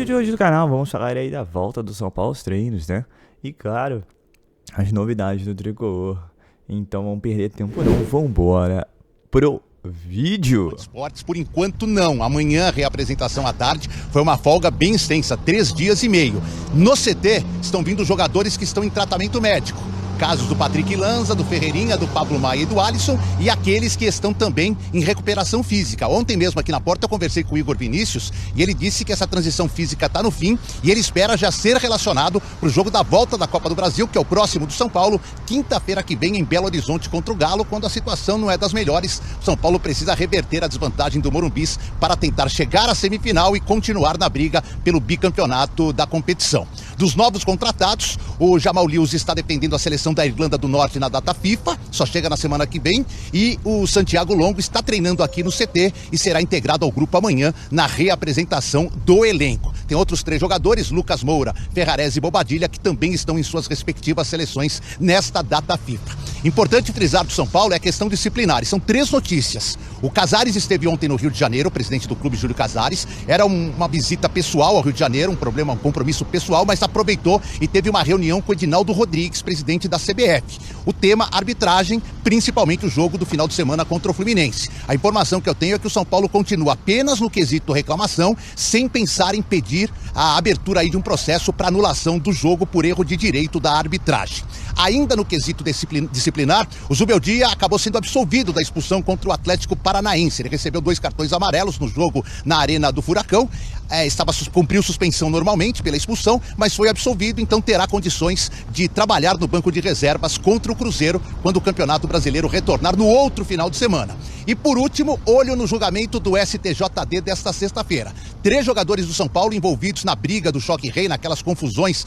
de hoje do canal vamos falar aí da volta do São Paulo aos treinos, né? E claro, as novidades do Tricolor. Então vamos perder tempo não, vambora pro vídeo. Esportes, por enquanto não. Amanhã, reapresentação à tarde, foi uma folga bem extensa, 3 dias e meio. No CT estão vindo jogadores que estão em tratamento médico. Casos do Patrick Lanza, do Ferreirinha, do Pablo Maia e do Alisson, e aqueles que estão também em recuperação física. Ontem mesmo aqui na porta eu conversei com o Igor Vinícius e ele disse que essa transição física está no fim e ele espera já ser relacionado para o jogo da volta da Copa do Brasil, que é o próximo do São Paulo, quinta-feira que vem em Belo Horizonte contra o Galo, quando a situação não é das melhores. O São Paulo precisa reverter a desvantagem do Morumbis para tentar chegar à semifinal e continuar na briga pelo bicampeonato da competição. Dos novos contratados, o Jamal Lewis está defendendo a seleção da Irlanda do Norte na data FIFA, só chega na semana que vem, e o Santiago Longo está treinando aqui no CT e será integrado ao grupo amanhã na reapresentação do elenco. Tem outros 3 jogadores, Lucas Moura, Ferrarese e Bobadilha, que também estão em suas respectivas seleções nesta data FIFA. Importante frisar do São Paulo é a questão disciplinar, e são 3 notícias. O Casares esteve ontem no Rio de Janeiro, o presidente do clube, Júlio Casares, era uma visita pessoal ao Rio de Janeiro, um compromisso pessoal, mas aproveitou e teve uma reunião com o Edinaldo Rodrigues, presidente da CBF. O tema, arbitragem, principalmente o jogo do final de semana contra o Fluminense. A informação que eu tenho é que o São Paulo continua apenas no quesito reclamação, sem pensar em pedir a abertura aí de um processo para anulação do jogo por erro de direito da arbitragem. Ainda no quesito disciplinar, o Zubeldia acabou sendo absolvido da expulsão contra o Atlético Paranaense. Ele recebeu 2 cartões amarelos no jogo na Arena do Furacão. Cumpriu suspensão normalmente pela expulsão, mas foi absolvido, então terá condições de trabalhar no banco de reservas contra o Cruzeiro quando o Campeonato Brasileiro retornar no outro final de semana. E por último, olho no julgamento do STJD desta sexta-feira. 3 jogadores do São Paulo envolvidos na briga do Choque Rei, naquelas confusões,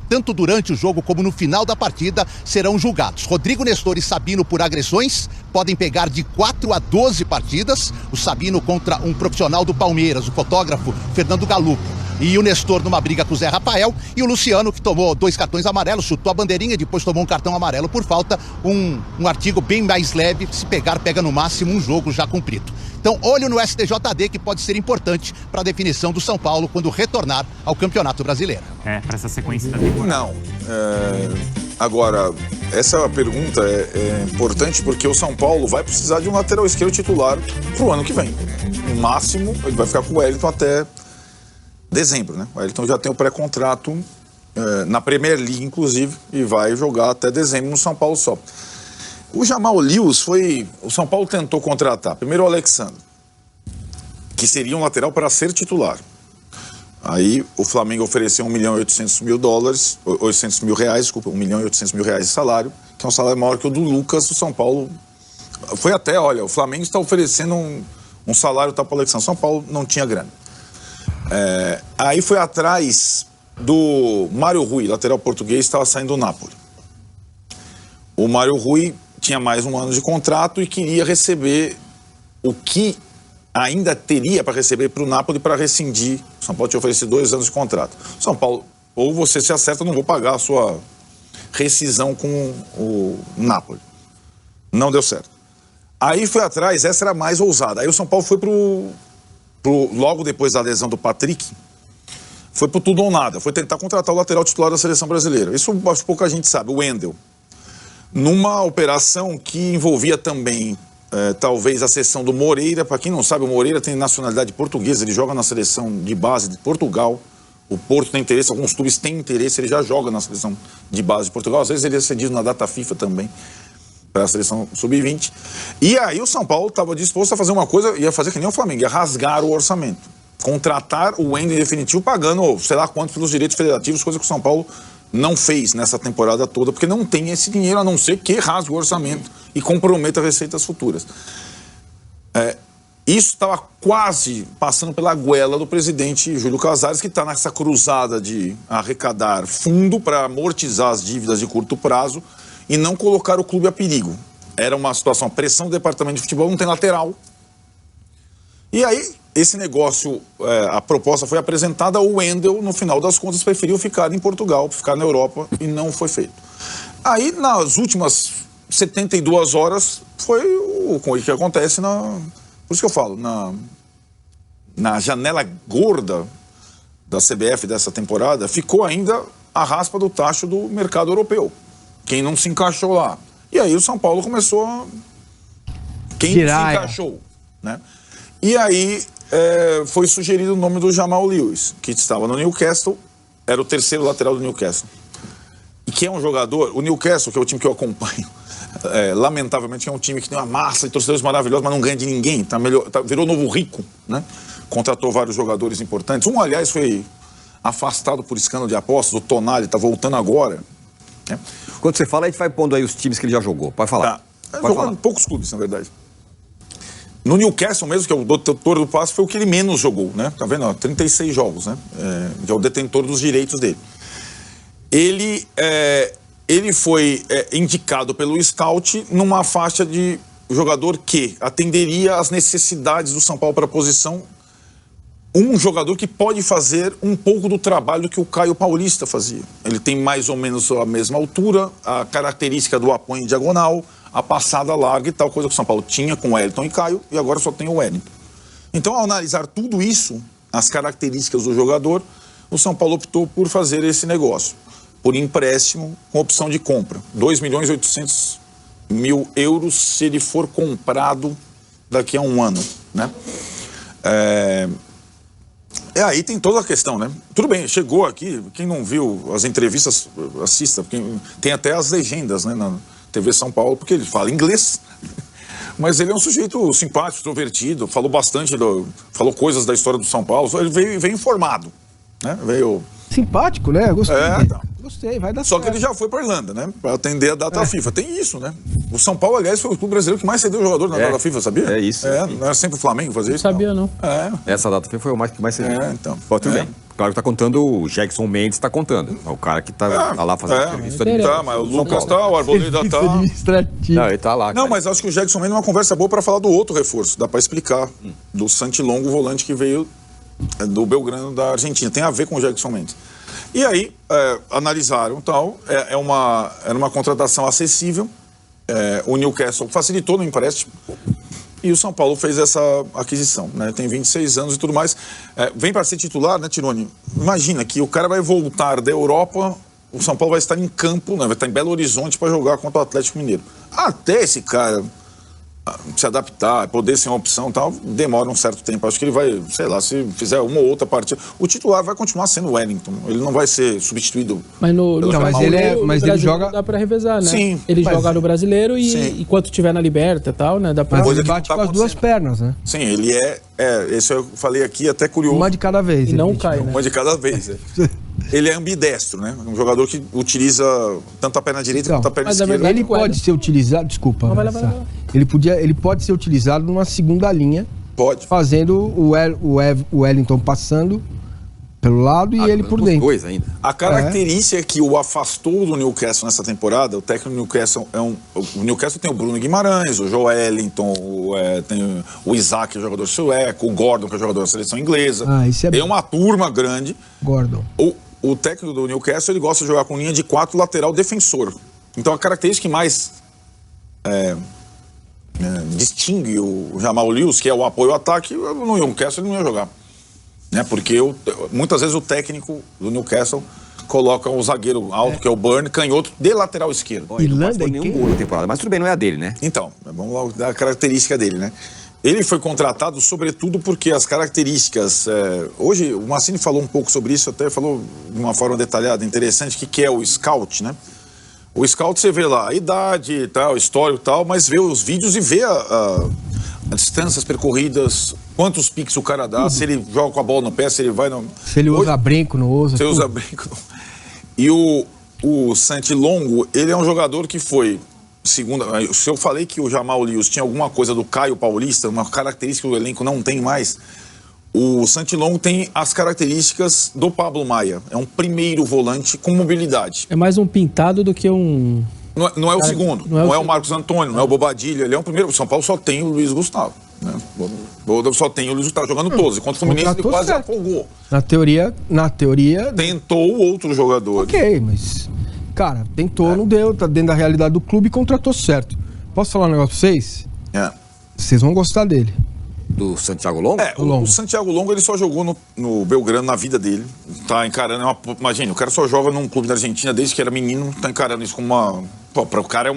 tanto durante o jogo como no final da partida, serão julgados. Rodrigo Nestor e Sabino por agressões podem pegar de 4 a 12 partidas. O Sabino contra um profissional do Palmeiras, o fotógrafo Fernando Galupo. E o Nestor numa briga com o Zé Rafael, e o Luciano, que tomou 2 cartões amarelos, chutou a bandeirinha, depois tomou um cartão amarelo por falta, um artigo bem mais leve, se pegar, pega no máximo um jogo já cumprido. Então, olho no STJD, que pode ser importante para a definição do São Paulo quando retornar ao Campeonato Brasileiro. Para essa sequência da temporada. Não. Agora, essa pergunta é importante porque o São Paulo vai precisar de um lateral esquerdo titular para o ano que vem. No máximo, ele vai ficar com o Wellington até dezembro, né? O Wellington já tem o pré-contrato na Premier League, inclusive, e vai jogar até dezembro no São Paulo só. O Jamal Lewis o São Paulo tentou contratar primeiro o Alexandre, que seria um lateral para ser titular. Aí o Flamengo ofereceu $1.800.000, 800 mil reais, desculpa, $1.800.000 de salário, que é um salário maior que o do Lucas. O São Paulo foi até, olha, o Flamengo está oferecendo um salário tal para o Alexandre. São Paulo não tinha grana. Aí foi atrás do Mário Rui, lateral português, estava saindo do Napoli. O Mário Rui tinha mais um ano de contrato e queria receber o que ainda teria para receber para o Napoli para rescindir. O São Paulo tinha oferecido 2 anos de contrato. São Paulo, ou você se acerta, não vou pagar a sua rescisão com o Napoli. Não deu certo. Aí foi atrás, essa era mais ousada. Aí o São Paulo foi logo depois da lesão do Patrick, foi pro tudo ou nada. Foi tentar contratar o lateral titular da seleção brasileira. Isso acho que pouca gente sabe, o Wendel. Numa operação que envolvia também, talvez, a cessão do Moreira. Para quem não sabe, o Moreira tem nacionalidade portuguesa, ele joga na seleção de base de Portugal. O Porto tem interesse, alguns clubes têm interesse, ele já joga na seleção de base de Portugal. Às vezes ele é cedido na data FIFA também, para a seleção sub-20. E aí o São Paulo estava disposto a fazer uma coisa, ia fazer que nem o Flamengo, ia rasgar o orçamento. Contratar o Wendel em definitivo, pagando sei lá quanto pelos direitos federativos, coisa que o São Paulo não fez nessa temporada toda, porque não tem esse dinheiro, a não ser que rasgue o orçamento e comprometa receitas futuras. Isso estava quase passando pela goela do presidente Júlio Casares, que está nessa cruzada de arrecadar fundo para amortizar as dívidas de curto prazo e não colocar o clube a perigo. Era uma situação, pressão do departamento de futebol, não tem lateral. E aí, esse negócio, a proposta foi apresentada, o Wendel, no final das contas, preferiu ficar em Portugal, ficar na Europa, e não foi feito. Aí, nas últimas 72 horas, foi o que acontece por isso que eu falo, na janela gorda da CBF dessa temporada, ficou ainda a raspa do tacho do mercado europeu. Quem não se encaixou lá. E aí o São Paulo começou a... Quem se encaixou, né? E aí foi sugerido o nome do Jamal Lewis, que estava no Newcastle, era o terceiro lateral do Newcastle. E que é um jogador... O Newcastle, que é o time que eu acompanho, lamentavelmente é um time que tem uma massa de torcedores maravilhosos, mas não ganha de ninguém. Virou novo rico, né? Contratou vários jogadores importantes. Um, aliás, foi afastado por escândalo de apostas. O Tonali está voltando agora, né? Quando você fala, a gente vai pondo aí os times que ele já jogou. Pode falar. Jogou falar. Em poucos clubes, na verdade. No Newcastle mesmo, que é o detentor do passe, foi o que ele menos jogou, né? Tá vendo? 36 jogos, né? Que é o detentor dos direitos dele. Ele foi indicado pelo scout numa faixa de jogador que atenderia às necessidades do São Paulo para a posição. Um jogador que pode fazer um pouco do trabalho que o Caio Paulista fazia. Ele tem mais ou menos a mesma altura, a característica do apoio em diagonal, a passada larga e tal, coisa que o São Paulo tinha com o Wellington e Caio, e agora só tem o Wellington. Então, ao analisar tudo isso, as características do jogador, o São Paulo optou por fazer esse negócio, por empréstimo com opção de compra. 2.800.000 euros se ele for comprado daqui a um ano, né? Aí tem toda a questão, né? Tudo bem, chegou aqui, quem não viu as entrevistas, assista, porque tem até as legendas, né, na TV São Paulo, porque ele fala inglês, mas ele é um sujeito simpático, extrovertido, falou bastante, falou coisas da história do São Paulo, ele veio informado, né? Veio... Simpático, né? Gostei. Tá. Gostei, vai dar Só certo. que ele já foi para Irlanda, né? Para atender a data FIFA. Tem isso, né? O São Paulo, aliás, foi o clube brasileiro que mais cedeu jogador na data FIFA, sabia? É isso. Não era sempre o Flamengo fazer isso? Não sabia, não. Essa data foi o que mais cedeu. Então. Pô, tudo bem. Claro que tá contando, o Jackson Mendes está contando. É o cara que tá lá fazendo entrevista. Tá, mas o Lucas tá, o Arboleda tá. Administrativo. Não, ele tá lá. Não, mas acho que o Jackson Mendes é uma conversa boa para falar do outro reforço. Dá para explicar. Do Santilongo, o volante que veio do Belgrano da Argentina. Tem a ver com o Jackson Mendes. E aí, analisaram tal, era uma contratação acessível, o Newcastle facilitou no empréstimo e o São Paulo fez essa aquisição, né? Tem 26 anos e tudo mais. Vem para ser titular, né, Tironi? Imagina que o cara vai voltar da Europa, o São Paulo vai estar em campo, né? Vai estar em Belo Horizonte para jogar contra o Atlético Mineiro. Até esse cara se adaptar, poder ser uma opção e tal, demora um certo tempo. Acho que ele vai, sei lá, se fizer uma ou outra partida, o titular vai continuar sendo o Wellington. Ele não vai ser substituído. Mas ele joga... dá pra revezar, né? Sim. Ele joga no Brasileiro e enquanto tiver na Liberta e tal, né? Dá pra... Mas ele bate com as duas pernas, né? Sim, ele esse eu falei aqui, até curioso. Uma de cada vez. E não cai, né? Uma de cada vez. Ele é ambidestro, né? Um jogador que utiliza tanto a perna direita quanto a perna esquerda. Ele pode ser utilizado, desculpa. Ele pode ser utilizado numa segunda linha. Pode. Fazendo o Wellington passando pelo lado e ele por dentro. Dois ainda. A característica que o afastou do Newcastle nessa temporada, o técnico do Newcastle o Newcastle tem o Bruno Guimarães, o Joelinton, tem o Isaac, que é jogador sueco, o Gordon, que é jogador da seleção inglesa. Tem uma turma grande. Gordon. O técnico do Newcastle, ele gosta de jogar com linha de 4 lateral defensor. Então a característica que mais distingue o Jamal Lewis, que é o apoio ao ataque, no Newcastle ele não ia jogar. Né? Porque muitas vezes o técnico do Newcastle coloca o zagueiro alto, que é o Burn, canhoto, de lateral esquerdo. Irlanda e nenhum gol na temporada, mas tudo bem, não é a dele, né? Então, vamos lá dar a característica dele, né? Ele foi contratado sobretudo porque as características... hoje o Massini falou um pouco sobre isso, até falou de uma forma detalhada, interessante, que é o scout, né? O scout você vê lá a idade e tal, histórico e tal, mas vê os vídeos e vê as distâncias percorridas, quantos piques o cara dá, se ele joga com a bola no pé, se ele vai... Se ele usa brinco, não usa. Se ele usa brinco. E o Santilongo, ele é um jogador que foi... Se eu falei que o Jamal Lewis tinha alguma coisa do Caio Paulista, uma característica que o elenco não tem mais, o Santilongo tem as características do Pablo Maia. É um primeiro volante com mobilidade. É mais um pintado do que um... Não é o segundo, não é o Marcos Antônio, não é o Bobadilha, ele é um primeiro. O São Paulo só tem o Luiz Gustavo. Né? Só tem o Luiz Gustavo jogando todos. Enquanto o Fluminense ele quase afogou. Na teoria... Tentou outro jogador. Ok, mas... Cara, tentou, não deu, tá dentro da realidade do clube e contratou certo. Posso falar um negócio pra vocês? Vocês vão gostar dele. Do Santiago Longo? O Santiago Longo ele só jogou no Belgrano na vida dele. Tá encarando imagina, o cara só joga num clube da Argentina desde que era menino, tá encarando isso como uma... Pô, para o cara é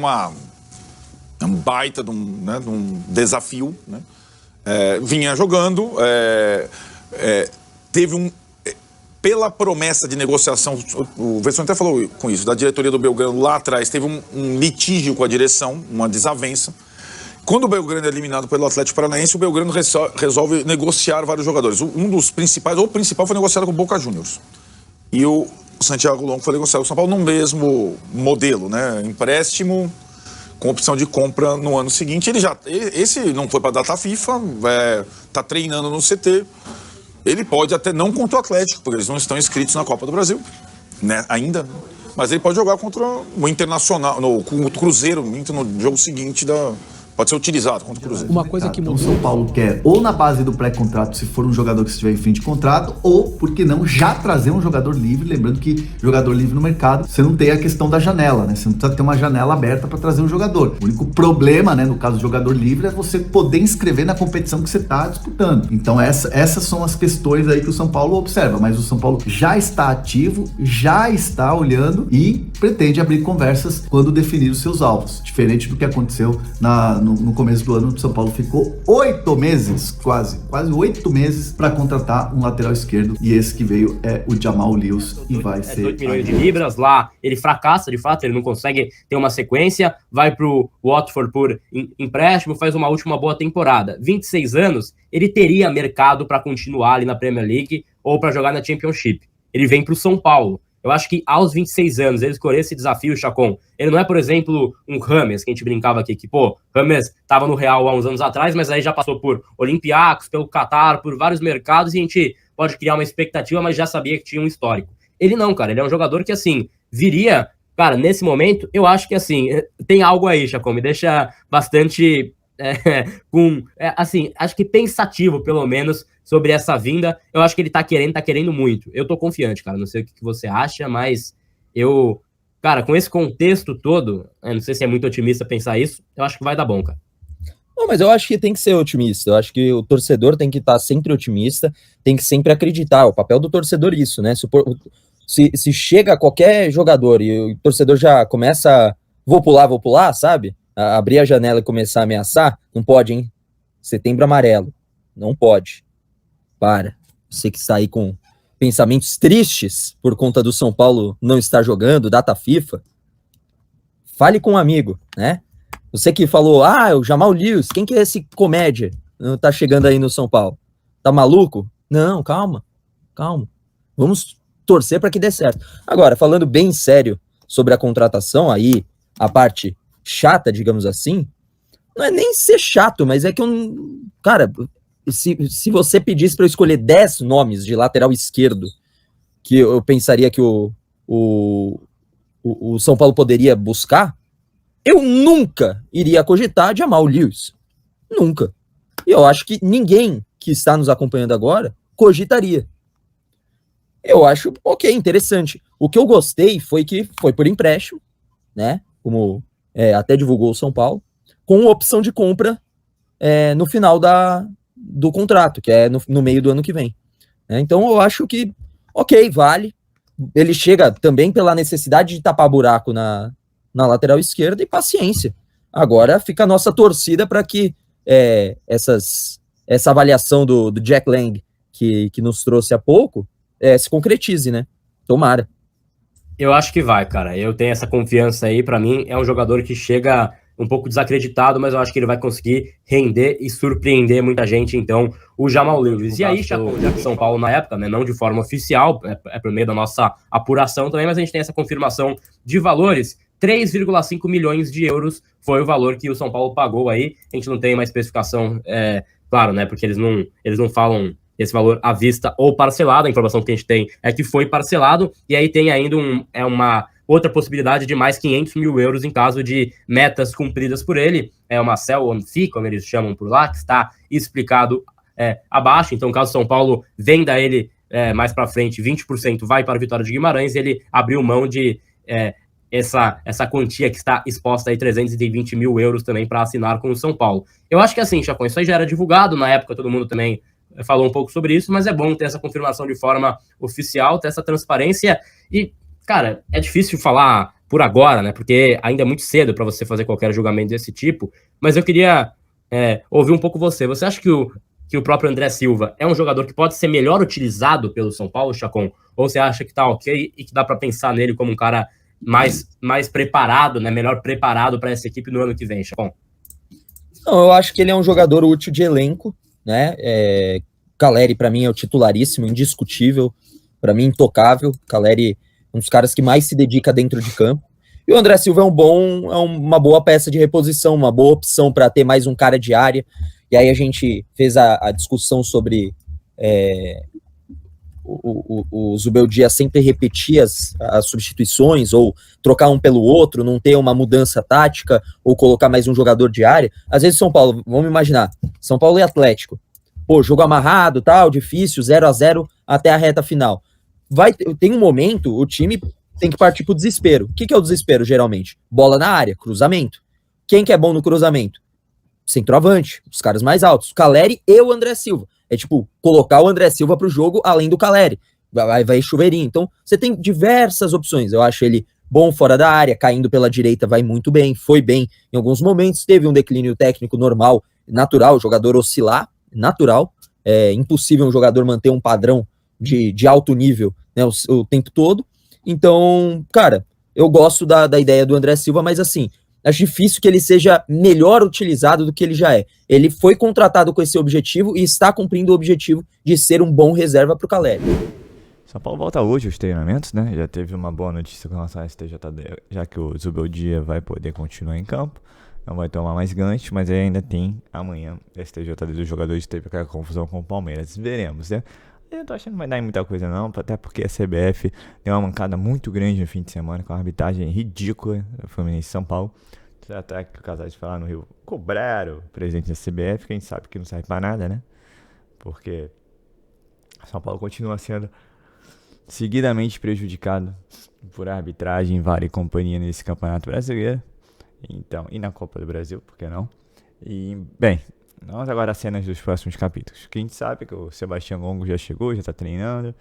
um baita de um desafio, né? Vinha jogando, teve pela promessa de negociação, o Vesson até falou com isso, da diretoria do Belgrano lá atrás, teve um litígio com a direção, uma desavença. Quando o Belgrano é eliminado pelo Atlético Paranaense, o Belgrano resolve negociar vários jogadores. Um dos principais, ou o principal, foi negociado com o Boca Juniors. E o Santiago Longo foi negociado com o São Paulo no mesmo modelo, né? Empréstimo com opção de compra no ano seguinte. Esse não foi para a data FIFA, tá treinando no CT. Ele pode até não contra o Atlético, porque eles não estão inscritos na Copa do Brasil, né? Ainda. Mas ele pode jogar contra o Internacional, com o Cruzeiro, no jogo seguinte pode ser utilizado contra o Cruzeiro. Uma coisa que Então o São Paulo quer ou na base do pré-contrato, se for um jogador que estiver em fim de contrato, ou, por que não, já trazer um jogador livre, lembrando que jogador livre no mercado, você não tem a questão da janela, né? Você não precisa ter uma janela aberta para trazer um jogador. O único problema, né, no caso do jogador livre, é você poder inscrever na competição que você está disputando. Então essas são as questões aí que o São Paulo observa, mas o São Paulo já está ativo, já está olhando e pretende abrir conversas quando definir os seus alvos, diferente do que aconteceu no começo do ano. O São Paulo ficou 8 meses, quase 8 meses para contratar um lateral esquerdo, e esse que veio é o Jamal Lewis e vai ser 8 milhões de libras. Lá ele fracassa, de fato, ele não consegue ter uma sequência, vai pro Watford por empréstimo, faz uma última boa temporada. 26 anos, ele teria mercado para continuar ali na Premier League ou para jogar na Championship. Ele vem pro São Paulo. Eu acho que aos 26 anos, ele escolher esse desafio, Chacon, ele não é, por exemplo, um Rames, que a gente brincava aqui, que, Rames estava no Real há uns anos atrás, mas aí já passou por Olympiacos, pelo Qatar, por vários mercados, e a gente pode criar uma expectativa, mas já sabia que tinha um histórico. Ele não, cara, ele é um jogador que, assim, viria, cara, nesse momento, eu acho que, assim, tem algo aí, Chacon, me deixa bastante... acho que pensativo, pelo menos, sobre essa vinda. Eu acho que ele tá querendo muito. Eu tô confiante, cara, não sei o que você acha, mas cara, com esse contexto todo, não sei se é muito otimista pensar isso, eu acho que vai dar bom, cara. Não, mas eu acho que tem que ser otimista, eu acho que o torcedor tem que estar sempre otimista, tem que sempre acreditar, o papel do torcedor é isso, né, se chega qualquer jogador e o torcedor já começa, vou pular, sabe? Abrir a janela e começar a ameaçar, não pode, hein? Setembro amarelo, não pode. Para. Você que está aí com pensamentos tristes por conta do São Paulo não estar jogando, data FIFA, fale com um amigo, né? Você que falou, o Jamal Lewis, quem que é esse comédia? Não tá chegando aí no São Paulo. Tá maluco? Não, calma. Vamos torcer para que dê certo. Agora, falando bem sério sobre a contratação, aí a parte chata, digamos assim, não é nem ser chato, mas é que cara, se você pedisse para eu escolher 10 nomes de lateral esquerdo que eu pensaria que o São Paulo poderia buscar, eu nunca iria cogitar Jamal Lewis. Nunca. E eu acho que ninguém que está nos acompanhando agora cogitaria. Eu acho, interessante. O que eu gostei foi que foi por empréstimo, né, como até divulgou o São Paulo, com opção de compra no final do contrato, que é no meio do ano que vem. Então eu acho que, vale. Ele chega também pela necessidade de tapar buraco na lateral esquerda, e paciência. Agora fica a nossa torcida para que essa avaliação do Jack Lang, que nos trouxe há pouco, se concretize, né? Tomara. Eu acho que vai, cara. Eu tenho essa confiança aí. Pra mim, é um jogador que chega um pouco desacreditado, mas eu acho que ele vai conseguir render e surpreender muita gente. Então, o Jamal Lewis. E aí, Chacon, já que São Paulo na época, né, não de forma oficial, é por meio da nossa apuração também, mas a gente tem essa confirmação de valores. 3,5 milhões de euros foi o valor que o São Paulo pagou aí. A gente não tem uma especificação, claro, né, porque eles não falam esse valor à vista ou parcelado. A informação que a gente tem é que foi parcelado, e aí tem ainda uma outra possibilidade de mais 500 mil euros em caso de metas cumpridas por ele. É uma sell on fee, como eles chamam por lá, que está explicado abaixo. Então, caso São Paulo venda ele mais para frente, 20% vai para a Vitória de Guimarães. Ele abriu mão de essa quantia que está exposta aí, 320 mil euros também para assinar com o São Paulo. Eu acho que assim, Chapão, isso aí já era divulgado, na época todo mundo também falou um pouco sobre isso, mas é bom ter essa confirmação de forma oficial, ter essa transparência e, cara, é difícil falar por agora, né, porque ainda é muito cedo para você fazer qualquer julgamento desse tipo, mas eu queria ouvir um pouco você. Você acha que o próprio André Silva é um jogador que pode ser melhor utilizado pelo São Paulo, Chacon? Ou você acha que tá ok e que dá para pensar nele como um cara mais preparado, né? Melhor preparado para essa equipe no ano que vem, Chacon? Não, eu acho que ele é um jogador útil de elenco, né? Caleri, para mim, é o titularíssimo, indiscutível, para mim, intocável. Caleri, um dos caras que mais se dedica dentro de campo. E o André Silva é uma boa peça de reposição, uma boa opção para ter mais um cara de área. E aí a gente fez a discussão sobre o Zubeldia sempre repetir as substituições, ou trocar um pelo outro, não ter uma mudança tática, ou colocar mais um jogador de área. Às vezes São Paulo, vamos imaginar, São Paulo e Atlético. Pô, jogo amarrado, tal, difícil, 0-0 até a reta final. Tem um momento, o time tem que partir pro desespero. O que é o desespero, geralmente? Bola na área, cruzamento. Quem que é bom no cruzamento? Centroavante, os caras mais altos, o Caleri e o André Silva. É tipo, colocar o André Silva pro jogo além do Caleri. Vai chuveirinho. Então, você tem diversas opções. Eu acho ele bom fora da área, caindo pela direita vai muito bem, foi bem em alguns momentos, teve um declínio técnico normal, natural, o jogador oscilar, natural. É impossível um jogador manter um padrão de alto nível, né, o tempo todo. Então, cara, eu gosto da ideia do André Silva, mas assim, acho difícil que ele seja melhor utilizado do que ele já é. Ele foi contratado com esse objetivo e está cumprindo o objetivo de ser um bom reserva para o Caleri. São Paulo volta hoje aos treinamentos, né? Já teve uma boa notícia com relação a STJD, já que o Zubeldia vai poder continuar em campo. Não vai tomar mais gancho, mas ainda tem amanhã STJD dos jogadores. Teve aquela confusão com o Palmeiras. Veremos, né? Eu tô achando que não vai dar em muita coisa não, até porque a CBF deu uma mancada muito grande no fim de semana com a arbitragem ridícula do Fluminense e São Paulo. Até que o casal de falar no Rio cobraram o presidente da CBF, que a gente sabe que não serve pra nada, né? Porque São Paulo continua sendo seguidamente prejudicado por arbitragem, VAR e companhia nesse Campeonato Brasileiro. Então, e na Copa do Brasil, por que não? E, bem, vamos agora às cenas dos próximos capítulos. O que a gente sabe é que o Sebastião Longo já chegou, já está treinando,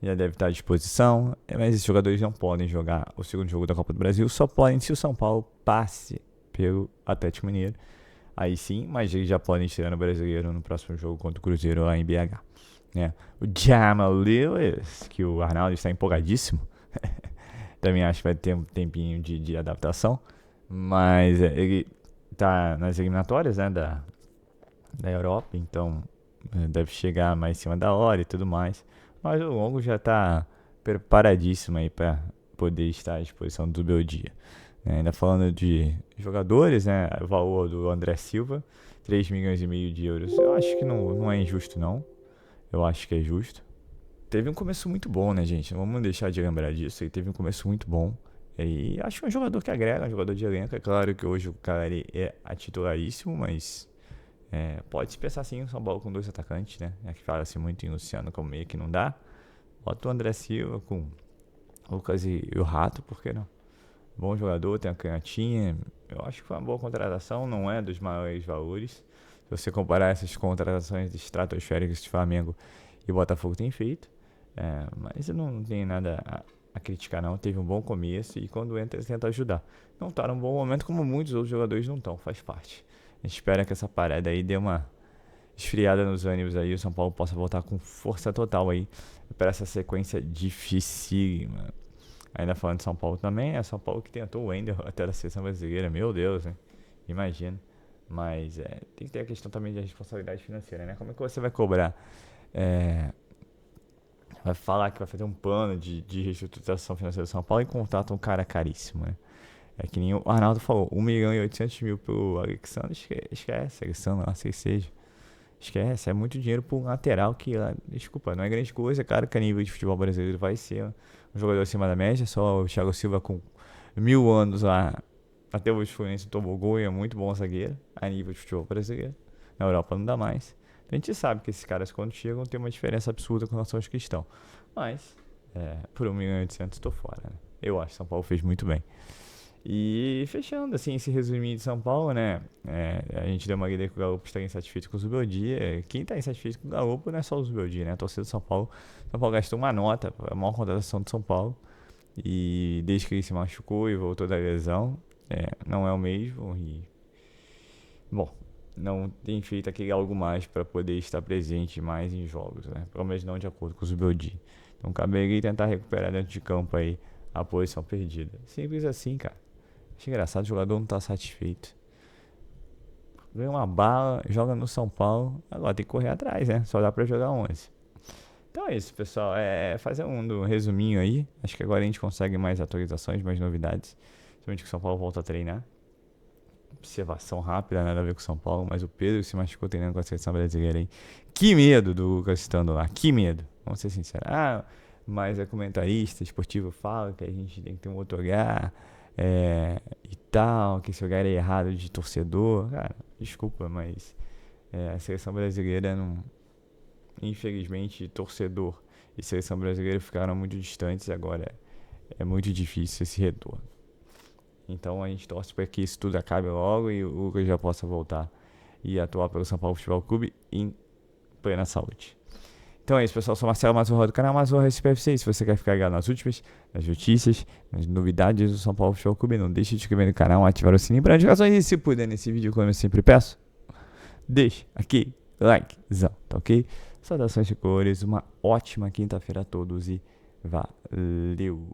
já deve estar à disposição, mas esses jogadores não podem jogar o segundo jogo da Copa do Brasil, só podem se o São Paulo passe pelo Atlético Mineiro. Aí sim, mas eles já podem estrear no Brasileiro no próximo jogo contra o Cruzeiro lá em BH. Né? O Jamal Lewis, que o Arnaldo está empolgadíssimo, também acho que vai ter um tempinho de adaptação, mas ele está nas eliminatórias, né, da Europa, então deve chegar mais em cima da hora e tudo mais. Mas o Longo já está preparadíssimo aí para poder estar à disposição do Beldia. Ainda falando de jogadores, né, o valor do André Silva, 3,5 milhões de euros. Eu acho que não é injusto, não. Eu acho que é justo. Teve um começo muito bom, né, gente? Não vamos deixar de lembrar disso. Ele teve um começo muito bom. E acho que é um jogador que agrega, um jogador de elenco. É claro que hoje o cara é titularíssimo, mas pode se pensar assim, o São Paulo com dois atacantes, né? É que fala-se muito em Luciano como meio que não dá. Bota o André Silva com o Lucas e o Rato, por que não? Bom jogador, tem uma canhotinha. Eu acho que foi uma boa contratação, não é dos maiores valores. Se você comparar essas contratações estratosféricas que o Flamengo e o Botafogo têm feito. Mas eu não tenho nada a criticar não, teve um bom começo e quando entra ele tenta ajudar. Não tá num bom momento como muitos outros jogadores não estão, faz parte. A gente espera que essa parada aí dê uma esfriada nos ânimos aí, o São Paulo possa voltar com força total aí para essa sequência dificílima. Ainda falando de São Paulo também, é São Paulo que tentou o Wender até da seleção brasileira, meu Deus, né? Imagina. Mas tem que ter a questão também de responsabilidade financeira, né? Como é que você vai cobrar? Vai falar que vai fazer um plano de reestruturação financeira do São Paulo e contrata um cara caríssimo, né? É que nem o Arnaldo falou, 1.800.000 pro Alexandre, esquece, Alexandre, lá sei que seja. Esquece, é muito dinheiro pro lateral que, desculpa, não é grande coisa, claro que a nível de futebol brasileiro vai ser um jogador acima da média, só o Thiago Silva com 1000 anos lá, até o Fluminense tomou gol e é muito bom zagueiro, a nível de futebol brasileiro. Na Europa não dá mais. A gente sabe que esses caras quando chegam tem uma diferença absurda com relação aos que estão. Mas, por 1.800.000 tô fora, né? Eu acho que São Paulo fez muito bem. E fechando, assim, esse resuminho de São Paulo, né? A gente deu uma lida que o Galo está insatisfeito com o Zubeldia. Quem está insatisfeito com o Galo não é só o Zubeldia, né? A torcida do São Paulo. São Paulo gastou uma nota, a maior contratação de São Paulo. E desde que ele se machucou e voltou da lesão, não é o mesmo. E, bom, não tem feito aquele algo mais para poder estar presente mais em jogos, né? Pelo menos não de acordo com o Zubeldia. Então cabe ele tentar recuperar dentro de campo aí a posição perdida. Simples assim, cara. Acho engraçado, o jogador não tá satisfeito. Ganha uma bala, joga no São Paulo. Agora tem que correr atrás, né? Só dá pra jogar 11. Então é isso, pessoal. Fazer um resuminho aí. Acho que agora a gente consegue mais atualizações, mais novidades. Principalmente que o São Paulo volta a treinar. Observação rápida, nada a ver com o São Paulo. Mas o Pedro se machucou treinando com a seleção brasileira aí. Que medo do Lucas estando lá. Que medo. Vamos ser sinceros. Mas comentarista esportivo fala que a gente tem que ter um outro olhar. E tal, que esse olhar é errado de torcedor. Cara, desculpa, mas a seleção brasileira não... Infelizmente, torcedor e seleção brasileira ficaram muito distantes e agora é muito difícil esse retorno. Então a gente torce para que isso tudo acabe logo e o Lucas já possa voltar e atuar pelo São Paulo Futebol Clube em plena saúde. Então é isso, pessoal. Eu sou Marcelo Mazurra do canal Mazurra SPFC. Se você quer ficar ligado nas últimas, nas notícias, nas novidades do São Paulo Futebol Clube, não deixe de se inscrever no canal, ativar o sininho para notificações e se puder nesse vídeo, como eu sempre peço, deixe aqui likezão, tá ok? Saudações de cores, uma ótima quinta-feira a todos e valeu!